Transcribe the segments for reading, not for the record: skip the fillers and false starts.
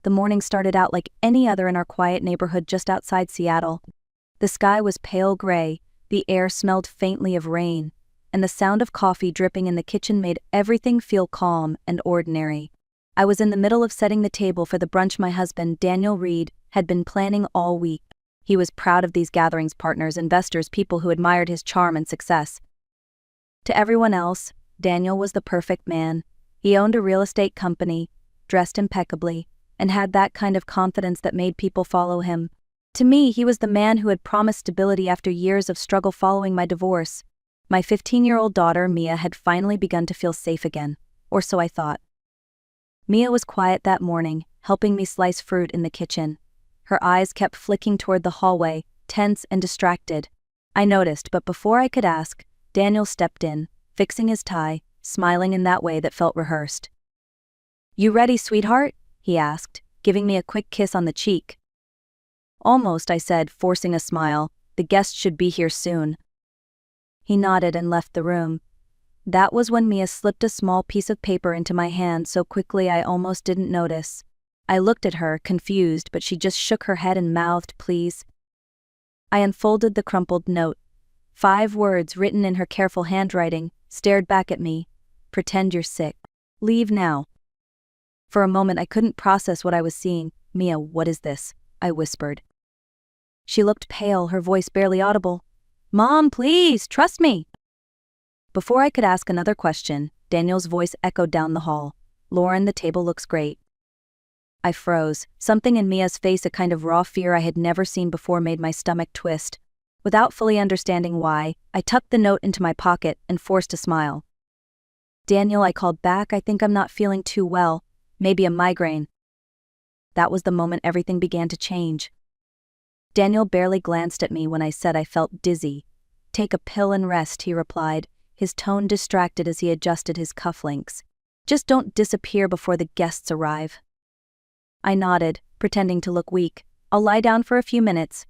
The morning started out like any other in our quiet neighborhood just outside Seattle. The sky was pale gray, the air smelled faintly of rain, and the sound of coffee dripping in the kitchen made everything feel calm and ordinary. I was in the middle of setting the table for the brunch my husband, Daniel Reed, had been planning all week. He was proud of these gatherings, partners, investors, people who admired his charm and success. To everyone else, Daniel was the perfect man. He owned a real estate company, dressed impeccably, and had that kind of confidence that made people follow him. To me, he was the man who had promised stability after years of struggle following my divorce. My 15-year-old daughter, Mia, had finally begun to feel safe again, or so I thought. Mia was quiet that morning, helping me slice fruit in the kitchen. Her eyes kept flicking toward the hallway, tense and distracted. I noticed, but before I could ask, Daniel stepped in, fixing his tie, smiling in that way that felt rehearsed. "You ready, sweetheart?" he asked, giving me a quick kiss on the cheek. "Almost," I said, forcing a smile. "The guests should be here soon." He nodded and left the room. That was when Mia slipped a small piece of paper into my hand so quickly I almost didn't notice. I looked at her, confused, but she just shook her head and mouthed, "Please." I unfolded the crumpled note. 5 words written in her careful handwriting stared back at me. "Pretend you're sick. Leave now." For a moment I couldn't process what I was seeing. "Mia, what is this?" I whispered. She looked pale, her voice barely audible. "Mom, please, trust me." Before I could ask another question, Daniel's voice echoed down the hall. "Lauren, the table looks great." I froze. Something in Mia's face, a kind of raw fear I had never seen before, made my stomach twist. Without fully understanding why, I tucked the note into my pocket and forced a smile. "Daniel," I called back, "I think I'm not feeling too well. Maybe a migraine." That was the moment everything began to change. Daniel barely glanced at me when I said I felt dizzy. "Take a pill and rest," he replied, his tone distracted as he adjusted his cufflinks. "Just don't disappear before the guests arrive." I nodded, pretending to look weak. "I'll lie down for a few minutes."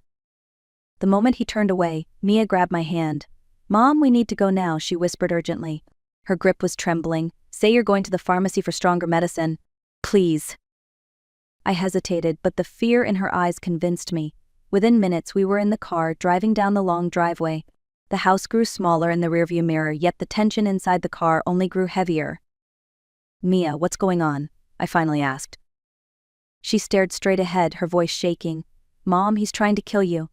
The moment he turned away, Mia grabbed my hand. "Mom, we need to go now," she whispered urgently. Her grip was trembling. "Say you're going to the pharmacy for stronger medicine. Please." I hesitated, but the fear in her eyes convinced me. Within minutes we were in the car, driving down the long driveway. The house grew smaller in the rearview mirror, yet the tension inside the car only grew heavier. "Mia, what's going on?" I finally asked. She stared straight ahead, her voice shaking. "Mom, he's trying to kill you."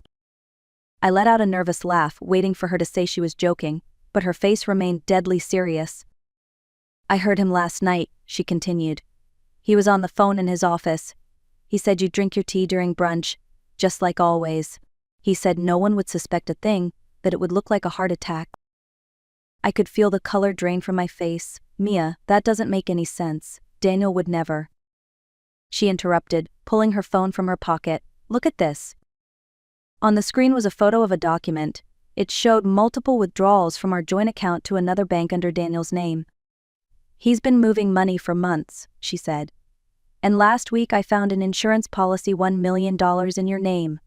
I let out a nervous laugh, waiting for her to say she was joking, but her face remained deadly serious. "I heard him last night," she continued. "He was on the phone in his office. He said you'd drink your tea during brunch, just like always. He said no one would suspect a thing, that it would look like a heart attack." I could feel the color drain from my face. "Mia, that doesn't make any sense. Daniel would never." She interrupted, pulling her phone from her pocket. "Look at this." On the screen was a photo of a document. It showed multiple withdrawals from our joint account to another bank under Daniel's name. "He's been moving money for months," she said. "And last week I found an insurance policy, $1 million in your name."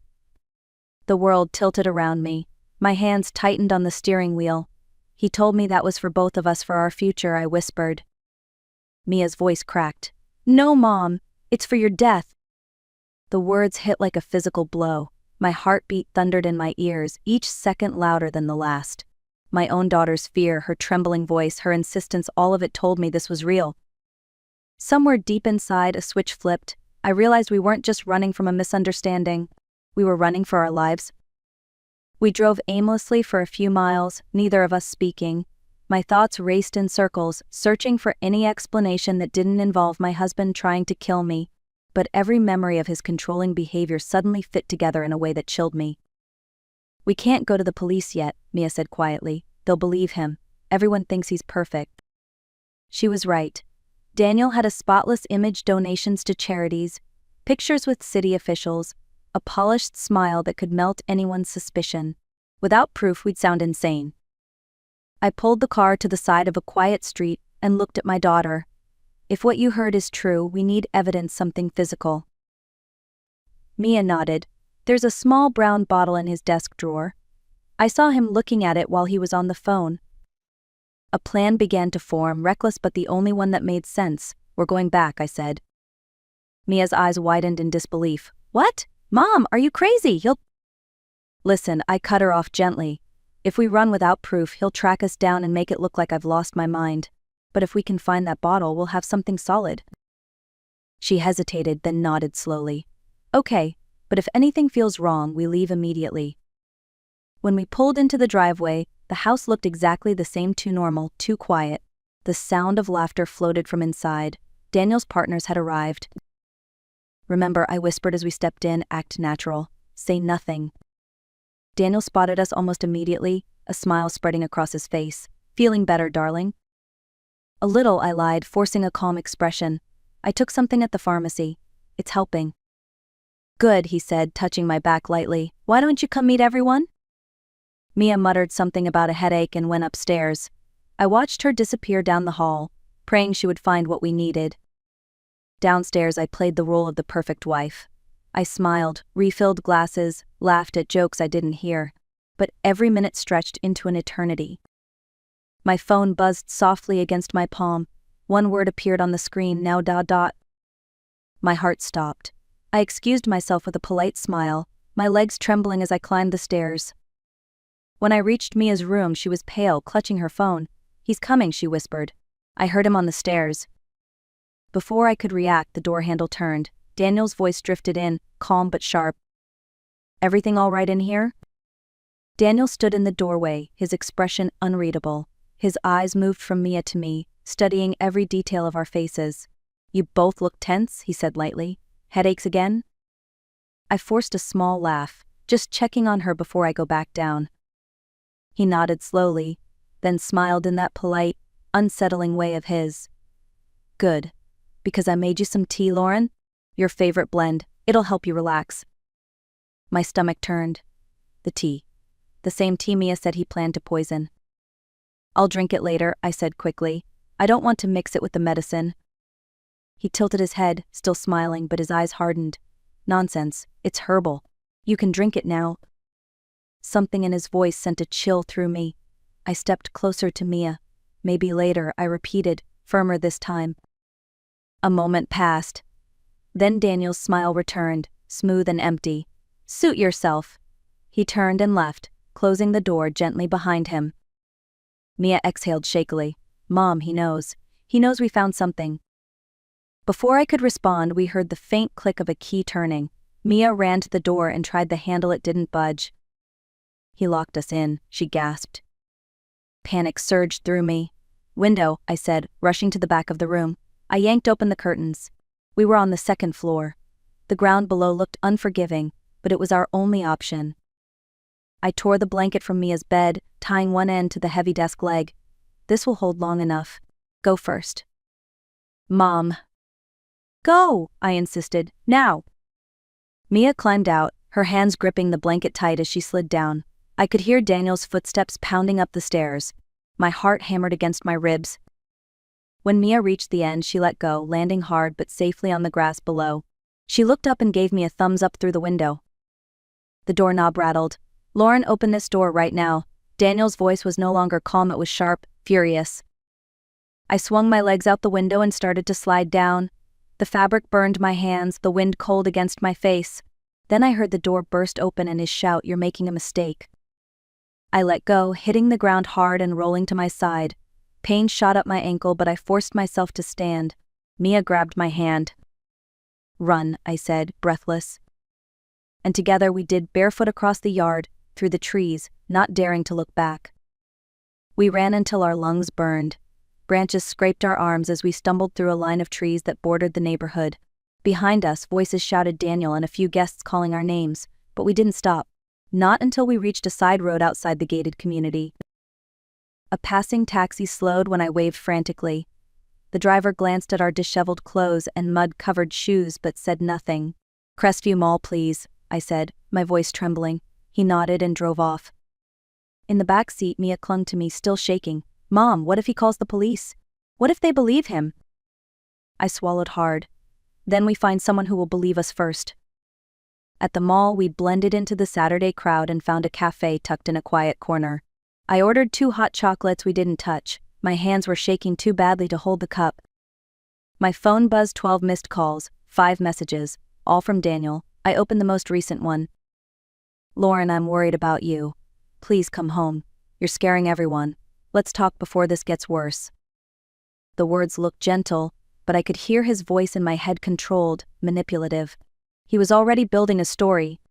The world tilted around me. My hands tightened on the steering wheel. "He told me that was for both of us, for our future," I whispered. Mia's voice cracked. "No, Mom, it's for your death." The words hit like a physical blow. My heartbeat thundered in my ears, each second louder than the last. My own daughter's fear, her trembling voice, her insistence, all of it told me this was real. Somewhere deep inside, a switch flipped. I realized we weren't just running from a misunderstanding. We were running for our lives. We drove aimlessly for a few miles, neither of us speaking. My thoughts raced in circles, searching for any explanation that didn't involve my husband trying to kill me. But every memory of his controlling behavior suddenly fit together in a way that chilled me. "We can't go to the police yet," Mia said quietly. "They'll believe him. Everyone thinks he's perfect." She was right. Daniel had a spotless image, donations to charities, pictures with city officials, a polished smile that could melt anyone's suspicion. Without proof, we'd sound insane. I pulled the car to the side of a quiet street and looked at my daughter. "If what you heard is true, we need evidence, something physical." Mia nodded. "There's a small brown bottle in his desk drawer. I saw him looking at it while he was on the phone." A plan began to form, reckless but the only one that made sense. "We're going back," I said. Mia's eyes widened in disbelief. What? Mom, are you crazy? Listen, I cut her off gently. If we run without proof, he'll track us down and make it look like I've lost my mind. But if we can find that bottle, we'll have something solid. She hesitated, then nodded slowly. Okay, but if anything feels wrong, we leave immediately. When we pulled into the driveway, the house looked exactly the same, too normal, too quiet. The sound of laughter floated from inside. Daniel's partners had arrived. Remember, I whispered as we stepped in, act natural. Say nothing. Daniel spotted us almost immediately, a smile spreading across his face. Feeling better, darling? A little, I lied, forcing a calm expression. I took something at the pharmacy. It's helping. Good, he said, touching my back lightly. Why don't you come meet everyone? Mia muttered something about a headache and went upstairs. I watched her disappear down the hall, praying she would find what we needed. Downstairs, I played the role of the perfect wife. I smiled, refilled glasses, laughed at jokes I didn't hear, but every minute stretched into an eternity. My phone buzzed softly against my palm. One word appeared on the screen, now ... My heart stopped. I excused myself with a polite smile, my legs trembling as I climbed the stairs. When I reached Mia's room, she was pale, clutching her phone. He's coming, she whispered. I heard him on the stairs. Before I could react, the door handle turned. Daniel's voice drifted in, calm but sharp. Everything all right in here? Daniel stood in the doorway, his expression unreadable. His eyes moved from Mia to me, studying every detail of our faces. You both look tense, he said lightly. Headaches again? I forced a small laugh, just checking on her before I go back down. He nodded slowly, then smiled in that polite, unsettling way of his. Good. Because I made you some tea, Lauren? Your favorite blend. It'll help you relax. My stomach turned. The tea. The same tea Mia said he planned to poison. I'll drink it later, I said quickly. I don't want to mix it with the medicine. He tilted his head, still smiling, but his eyes hardened. Nonsense. It's herbal. You can drink it now. Something in his voice sent a chill through me. I stepped closer to Mia. Maybe later, I repeated, firmer this time. A moment passed. Then Daniel's smile returned, smooth and empty. Suit yourself. He turned and left, closing the door gently behind him. Mia exhaled shakily. Mom, he knows. He knows we found something. Before I could respond, we heard the faint click of a key turning. Mia ran to the door and tried the handle. It didn't budge. He locked us in, she gasped. Panic surged through me. Window, I said, rushing to the back of the room. I yanked open the curtains. We were on the second floor. The ground below looked unforgiving, but it was our only option. I tore the blanket from Mia's bed, tying one end to the heavy desk leg. This will hold long enough. Go first. Mom. Go, I insisted. Now. Mia climbed out, her hands gripping the blanket tight as she slid down. I could hear Daniel's footsteps pounding up the stairs. My heart hammered against my ribs. When Mia reached the end, she let go, landing hard but safely on the grass below. She looked up and gave me a thumbs up through the window. The doorknob rattled. Lauren, open this door right now. Daniel's voice was no longer calm, it was sharp, furious. I swung my legs out the window and started to slide down. The fabric burned my hands, the wind cold against my face. Then I heard the door burst open and his shout, "You're making a mistake." I let go, hitting the ground hard and rolling to my side. Pain shot up my ankle, but I forced myself to stand. Mia grabbed my hand. Run, I said, breathless. And together we did, barefoot across the yard, through the trees, not daring to look back. We ran until our lungs burned. Branches scraped our arms as we stumbled through a line of trees that bordered the neighborhood. Behind us, voices shouted Daniel and a few guests calling our names, but we didn't stop. Not until we reached a side road outside the gated community. A passing taxi slowed when I waved frantically. The driver glanced at our disheveled clothes and mud-covered shoes but said nothing. Crestview Mall, please, I said, my voice trembling. He nodded and drove off. In the back seat, Mia clung to me, still shaking. Mom, what if he calls the police? What if they believe him? I swallowed hard. Then we find someone who will believe us first. At the mall, we blended into the Saturday crowd and found a cafe tucked in a quiet corner. I ordered 2 hot chocolates we didn't touch. My hands were shaking too badly to hold the cup. My phone buzzed 12 missed calls, 5 messages, all from Daniel. I opened the most recent one. Lauren, I'm worried about you. Please come home. You're scaring everyone. Let's talk before this gets worse. The words looked gentle, but I could hear his voice in my head controlled, manipulative. He was already building a story.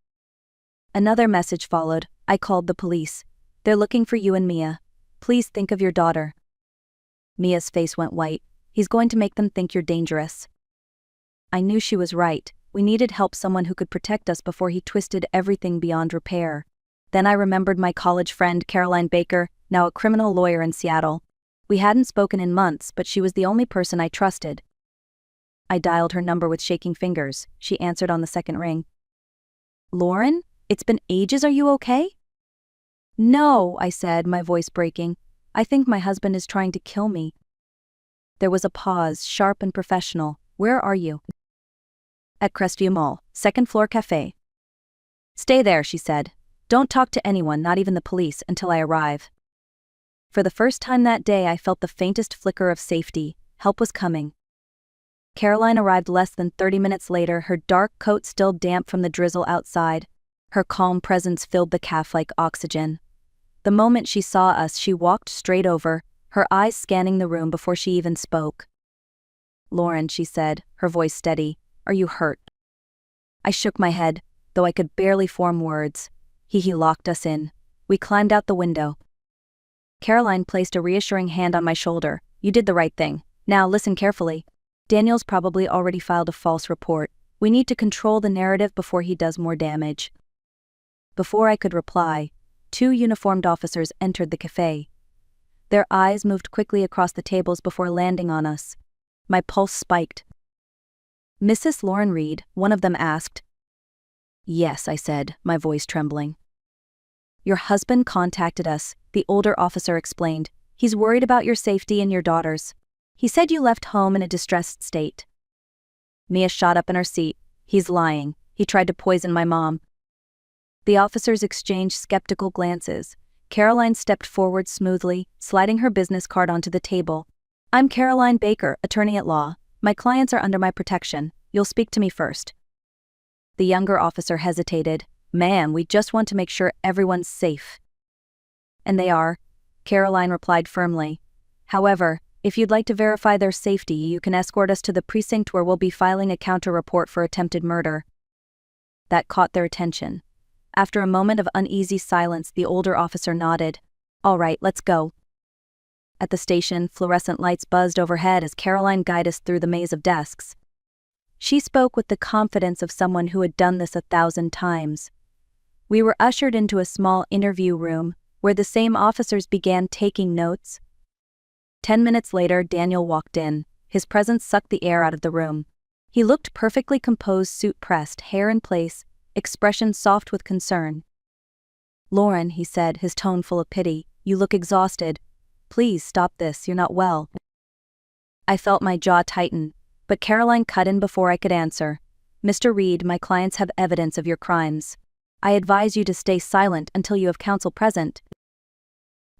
Another message followed. I called the police. They're looking for you and Mia. Please think of your daughter. Mia's face went white. He's going to make them think you're dangerous. I knew she was right. We needed help, someone who could protect us before he twisted everything beyond repair. Then I remembered my college friend Caroline Baker, now a criminal lawyer in Seattle. We hadn't spoken in months, but she was the only person I trusted. I dialed her number with shaking fingers. She answered on the second ring. Lauren? It's been ages, are you okay? No, I said, my voice breaking. I think my husband is trying to kill me. There was a pause, sharp and professional. Where are you? At Crestview Mall, second floor cafe. Stay there, she said. Don't talk to anyone, not even the police, until I arrive. For the first time that day, I felt the faintest flicker of safety. Help was coming. Caroline arrived less than 30 minutes later, her dark coat still damp from the drizzle outside. Her calm presence filled the cafe like oxygen. The moment she saw us, she walked straight over, her eyes scanning the room before she even spoke. Lauren, she said, her voice steady, are you hurt? I shook my head, though I could barely form words. He locked us in. We climbed out the window. Caroline placed a reassuring hand on my shoulder. You did the right thing. Now listen carefully. Daniel's probably already filed a false report. We need to control the narrative before he does more damage. Before I could reply, 2 uniformed officers entered the cafe. Their eyes moved quickly across the tables before landing on us. My pulse spiked. Mrs. Lauren Reed, one of them asked. Yes, I said, my voice trembling. Your husband contacted us, the older officer explained. He's worried about your safety and your daughter's. He said you left home in a distressed state. Mia shot up in her seat. He's lying. He tried to poison my mom. The officers exchanged skeptical glances. Caroline stepped forward smoothly, sliding her business card onto the table. I'm Caroline Baker, attorney at law. My clients are under my protection. You'll speak to me first. The younger officer hesitated. Ma'am, we just want to make sure everyone's safe. And they are, Caroline replied firmly. However, if you'd like to verify their safety, you can escort us to the precinct where we'll be filing a counter-report for attempted murder. That caught their attention. After a moment of uneasy silence, the older officer nodded. All right, let's go. At the station, fluorescent lights buzzed overhead as Caroline guided us through the maze of desks. She spoke with the confidence of someone who had done this 1,000 times. We were ushered into a small interview room, where the same officers began taking notes. 10 minutes later, Daniel walked in. His presence sucked the air out of the room. He looked perfectly composed, suit pressed, hair in place, expression soft with concern. Lauren, he said, his tone full of pity, you look exhausted. Please stop this, you're not well. I felt my jaw tighten, but Caroline cut in before I could answer. Mr. Reed, my clients have evidence of your crimes. I advise you to stay silent until you have counsel present.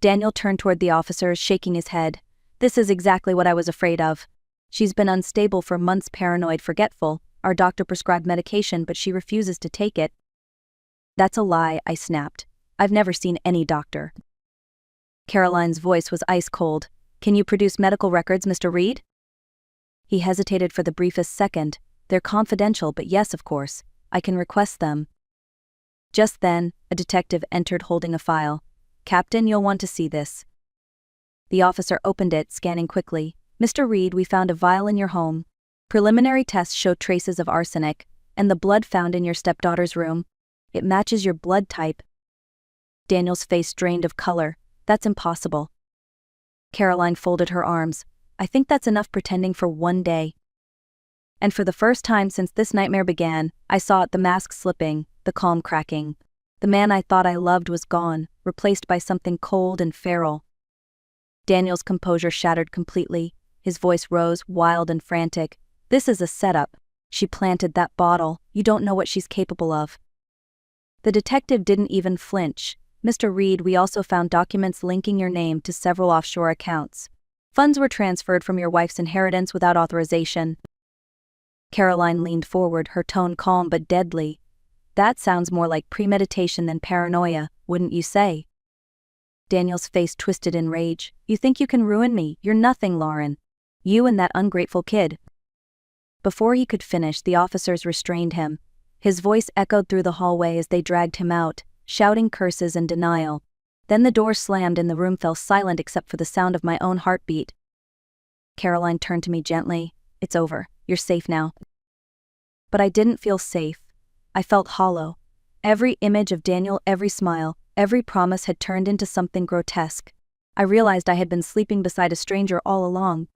Daniel turned toward the officers, shaking his head. This is exactly what I was afraid of. She's been unstable for months, paranoid, forgetful. Our doctor prescribed medication, but she refuses to take it. That's a lie, I snapped. I've never seen any doctor. Caroline's voice was ice cold. Can you produce medical records, Mr. Reed? He hesitated for the briefest second. They're confidential, but yes, of course. I can request them. Just then, a detective entered holding a file. Captain, you'll want to see this. The officer opened it, scanning quickly. Mr. Reed, we found a vial in your home. Preliminary tests show traces of arsenic, and the blood found in your stepdaughter's room. It matches your blood type. Daniel's face drained of color. That's impossible. Caroline folded her arms. I think that's enough pretending for one day. And for the first time since this nightmare began, I saw it, the mask slipping, the calm cracking. The man I thought I loved was gone, replaced by something cold and feral. Daniel's composure shattered completely. His voice rose, wild and frantic. This is a setup. She planted that bottle. You don't know what she's capable of. The detective didn't even flinch. Mr. Reed, we also found documents linking your name to several offshore accounts. Funds were transferred from your wife's inheritance without authorization. Caroline leaned forward, her tone calm but deadly. That sounds more like premeditation than paranoia, wouldn't you say? Daniel's face twisted in rage. You think you can ruin me? You're nothing, Lauren. You and that ungrateful kid. Before he could finish, the officers restrained him. His voice echoed through the hallway as they dragged him out, shouting curses and denial. Then the door slammed and the room fell silent except for the sound of my own heartbeat. Caroline turned to me gently. It's over. You're safe now. But I didn't feel safe. I felt hollow. Every image of Daniel, every smile, every promise had turned into something grotesque. I realized I had been sleeping beside a stranger all along.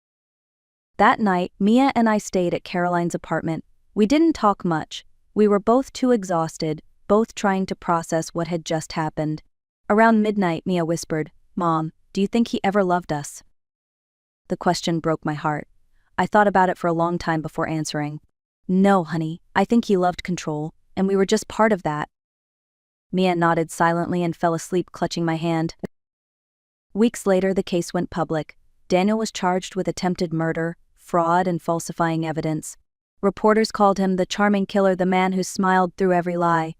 That night, Mia and I stayed at Caroline's apartment. We didn't talk much. We were both too exhausted, both trying to process what had just happened. Around midnight, Mia whispered, "Mom, do you think he ever loved us?" The question broke my heart. I thought about it for a long time before answering. No, honey, I think he loved control, and we were just part of that. Mia nodded silently and fell asleep clutching my hand. Weeks later, the case went public. Daniel was charged with attempted murder, fraud, and falsifying evidence. Reporters called him the charming killer, the man who smiled through every lie.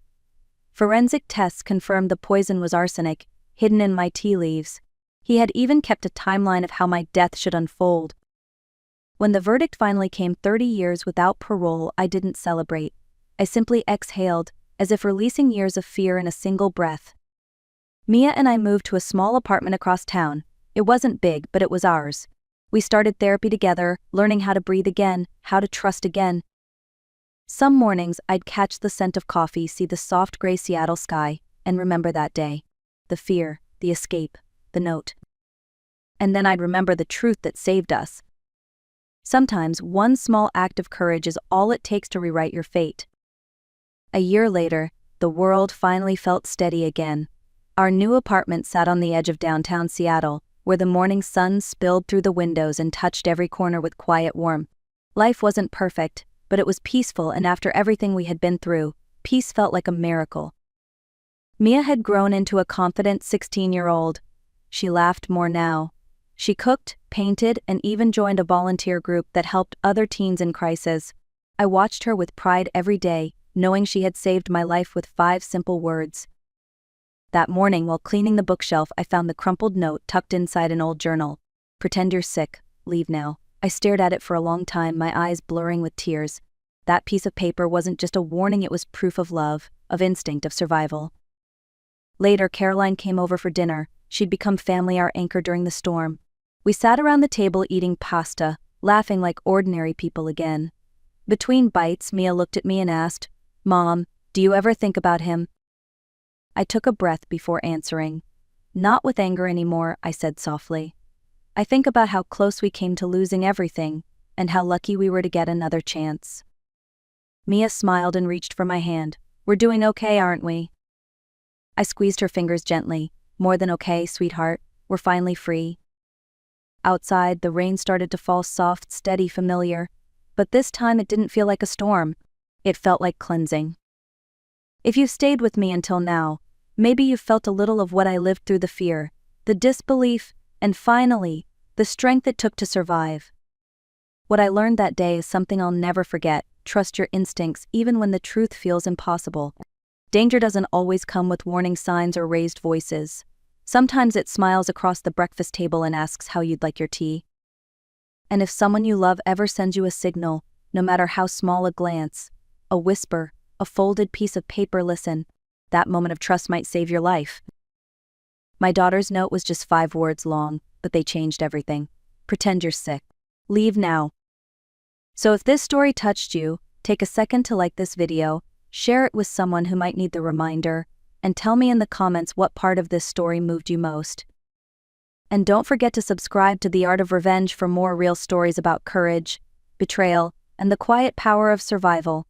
Forensic tests confirmed the poison was arsenic, hidden in my tea leaves. He had even kept a timeline of how my death should unfold. When the verdict finally came, 30 years without parole, I didn't celebrate. I simply exhaled, as if releasing years of fear in a single breath. Mia and I moved to a small apartment across town. It wasn't big, but it was ours. We started therapy together, learning how to breathe again, how to trust again. Some mornings I'd catch the scent of coffee, see the soft gray Seattle sky, and remember that day. The fear, the escape, the note. And then I'd remember the truth that saved us. Sometimes one small act of courage is all it takes to rewrite your fate. A year later, the world finally felt steady again. Our new apartment sat on the edge of downtown Seattle, where the morning sun spilled through the windows and touched every corner with quiet warmth. Life wasn't perfect, but it was peaceful, and after everything we had been through, peace felt like a miracle. Mia had grown into a confident 16-year-old. She laughed more now. She cooked, painted, and even joined a volunteer group that helped other teens in crisis. I watched her with pride every day, knowing she had saved my life with 5 simple words. That morning, while cleaning the bookshelf, I found the crumpled note tucked inside an old journal. "Pretend you're sick. Leave now." I stared at it for a long time, my eyes blurring with tears. That piece of paper wasn't just a warning, it was proof of love, of instinct, of survival. Later, Caroline came over for dinner. She'd become family, our anchor during the storm. We sat around the table eating pasta, laughing like ordinary people again. Between bites, Mia looked at me and asked, "Mom, do you ever think about him?" I took a breath before answering. "Not with anger anymore," I said softly. "I think about how close we came to losing everything, and how lucky we were to get another chance." Mia smiled and reached for my hand. "We're doing okay, aren't we?" I squeezed her fingers gently. "More than okay, sweetheart. We're finally free." Outside, the rain started to fall, soft, steady, familiar. But this time it didn't feel like a storm. It felt like cleansing. If you've stayed with me until now, maybe you've felt a little of what I lived through, the fear, the disbelief, and finally, the strength it took to survive. What I learned that day is something I'll never forget. Trust your instincts even when the truth feels impossible. Danger doesn't always come with warning signs or raised voices. Sometimes it smiles across the breakfast table and asks how you'd like your tea. And if someone you love ever sends you a signal, no matter how small a glance, a whisper, a folded piece of paper, listen. That moment of trust might save your life. My daughter's note was just 5 words long, but they changed everything. Pretend you're sick. Leave now. So if this story touched you, take a second to like this video, share it with someone who might need the reminder, and tell me in the comments what part of this story moved you most. And don't forget to subscribe to The Art of Revenge for more real stories about courage, betrayal, and the quiet power of survival.